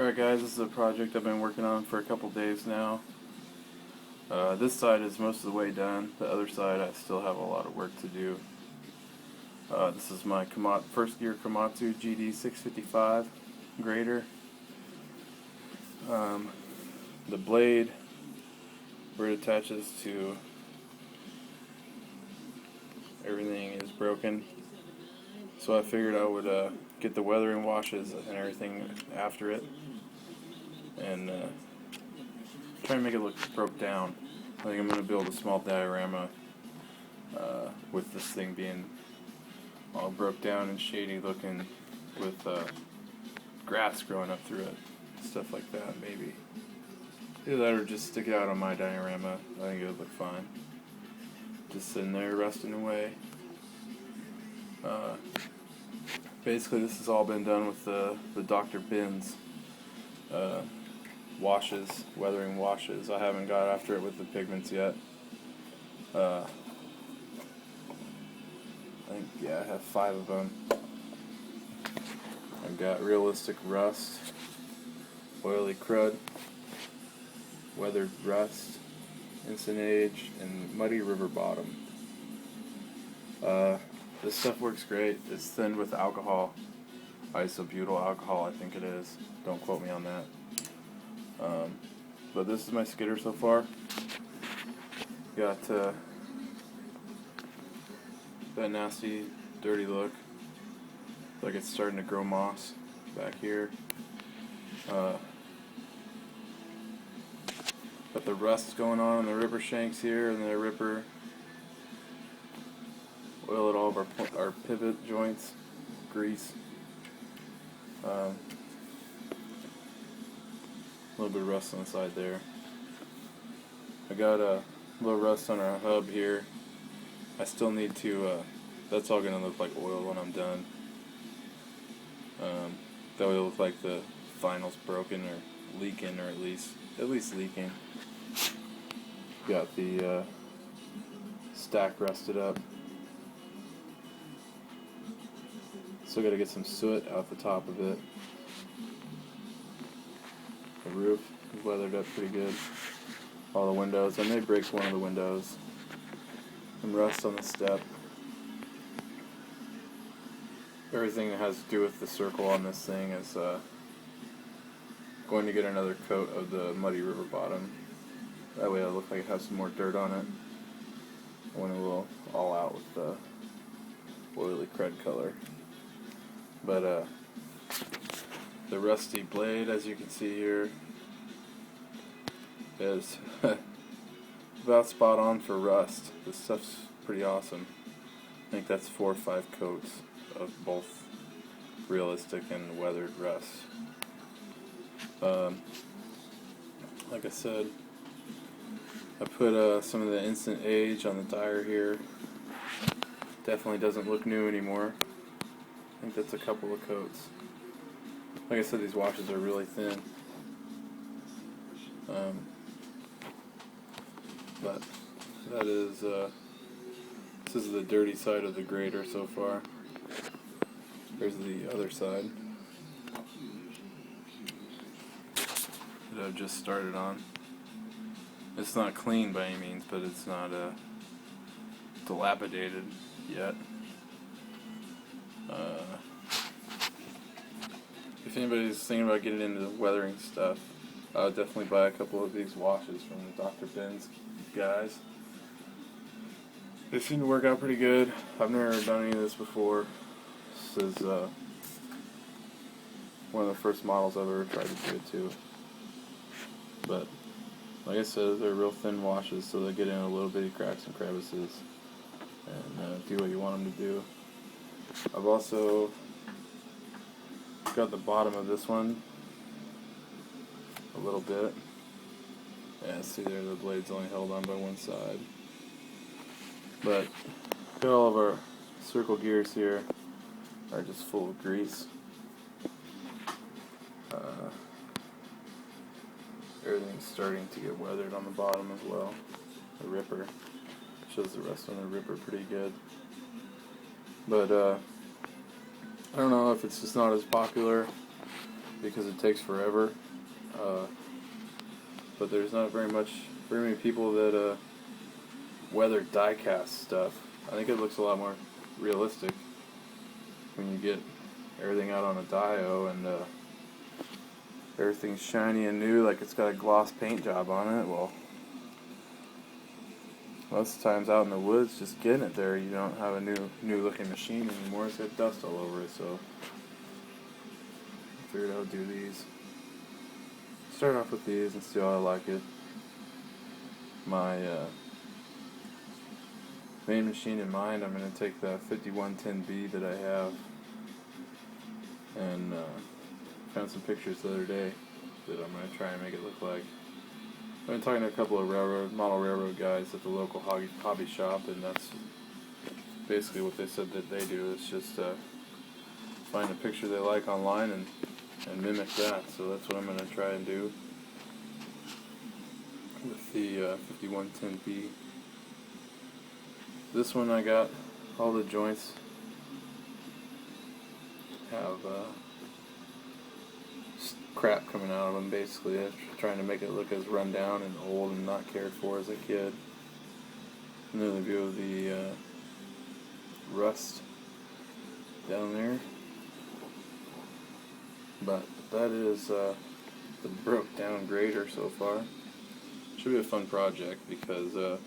Alright guys, this is a project I've been working on for a couple days now. This side is most of the way done. The other side I still have a lot of work to do. This is my first gear Komatsu GD655 grader. The blade where it attaches to everything is broken. So I figured I would get the weathering washes and everything after it and try and make it look broke down. I think I'm going to build a small diorama with this thing being all broke down and shady looking with grass growing up through it. Stuff like that, maybe. Either that or just stick it out on my diorama. I think it would look fine. Just sitting there rusting away. Basically this has all been done with the Dr. Bin's washes, weathering washes. I haven't got after it with the pigments yet. I think, yeah, I have 5 of them. I've got realistic rust, oily crud, weathered rust, instant age, and muddy river bottom. This stuff works great. It's thinned with alcohol, isobutyl alcohol I think it is. Don't quote me on that. But this is my skidder so far. Got that nasty, dirty look. Like it's starting to grow moss back here. Got the rust going on the ripper shanks here and the ripper. Oil at all of our pivot joints, grease. A little bit of rust on the side there. I got a little rust on our hub here. I still need to, that's all going to look like oil when I'm done. That way it'll look like the final's broken or leaking, or at least leaking. Got the stack rusted up. Still got to get some soot out the top of it. The roof is weathered up pretty good. All the windows. I may break one of the windows. Some rust on the step. Everything that has to do with the circle on this thing is going to get another coat of the muddy river bottom. That way it'll look like it has some more dirt on it. When it will all out with the oily crud color. But the rusty blade, as you can see here, is about spot on for rust. This stuff's pretty awesome. I think that's 4 or 5 coats of both realistic and weathered rust. Like I said, I put some of the instant age on the tire here. Definitely doesn't look new anymore. I think that's a couple of coats. Like I said, these washes are really thin. But that is, this is the dirty side of the grader so far. Here's the other side that I've just started on. It's not clean by any means, but it's not dilapidated yet. If anybody's thinking about getting into weathering stuff, I would definitely buy a couple of these washes from the Dr. Bin's guys. They seem to work out pretty good. I've never done any of this before. This is one of the first models I've ever tried to do it to. But like I said, they're real thin washes, so they get in a little bitty cracks and crevices and do what you want them to do. I've also got the bottom of this one a little bit. Yeah, see there, the blade's only held on by one side. But got all of our circle gears here are just full of grease. Everything's starting to get weathered on the bottom as well. The ripper shows the rust on the ripper pretty good. But I don't know if it's just not as popular because it takes forever. But there's not very many people that weather die-cast stuff. I think it looks a lot more realistic when you get everything out on a dio and everything's shiny and new, like it's got a gloss paint job on it. Well, most of the times out in the woods, just getting it there, you don't have a new looking machine anymore. It's got dust all over it, so I figured I would do these. Start off with these and see how I like it. My main machine in mind, I'm going to take the 5110B that I have, and found some pictures the other day that I'm going to try and make it look like. I've been talking to a couple of model railroad guys at the local hobby shop, and that's basically what they said that they do. Is just find a picture they like online and mimic that. So that's what I'm going to try and do with the 5110B. This one I got all the joints have crap coming out of them, basically. I'm trying to make it look as run down and old and not cared for as a kid. Another view of the rust down there. But that is the broke down grader so far. Should be a fun project because it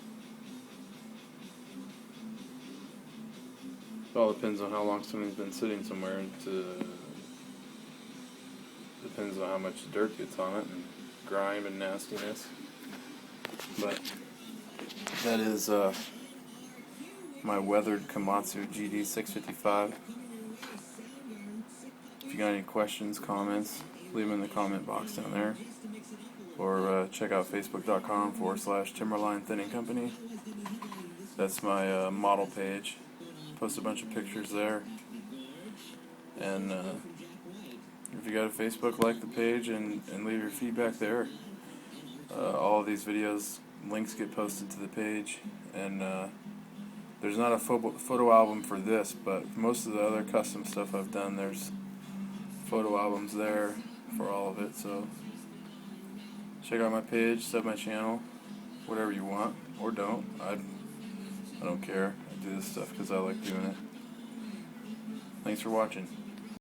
all depends on how long something's been sitting somewhere, and depends on how much dirt gets on it and grime and nastiness. But that is my weathered Komatsu GD655. If you got any questions, comments, leave them in the comment box down there, or check out facebook.com/Timberline Thinning Company. That's my model page. Post a bunch of pictures there, and if you got a Facebook, like the page and leave your feedback there. All of these videos, links get posted to the page, and there's not a photo album for this, but most of the other custom stuff I've done, there's photo albums there for all of it. So check out my page, sub my channel, whatever you want, or don't. I don't care. I do this stuff because I like doing it. Thanks for watching.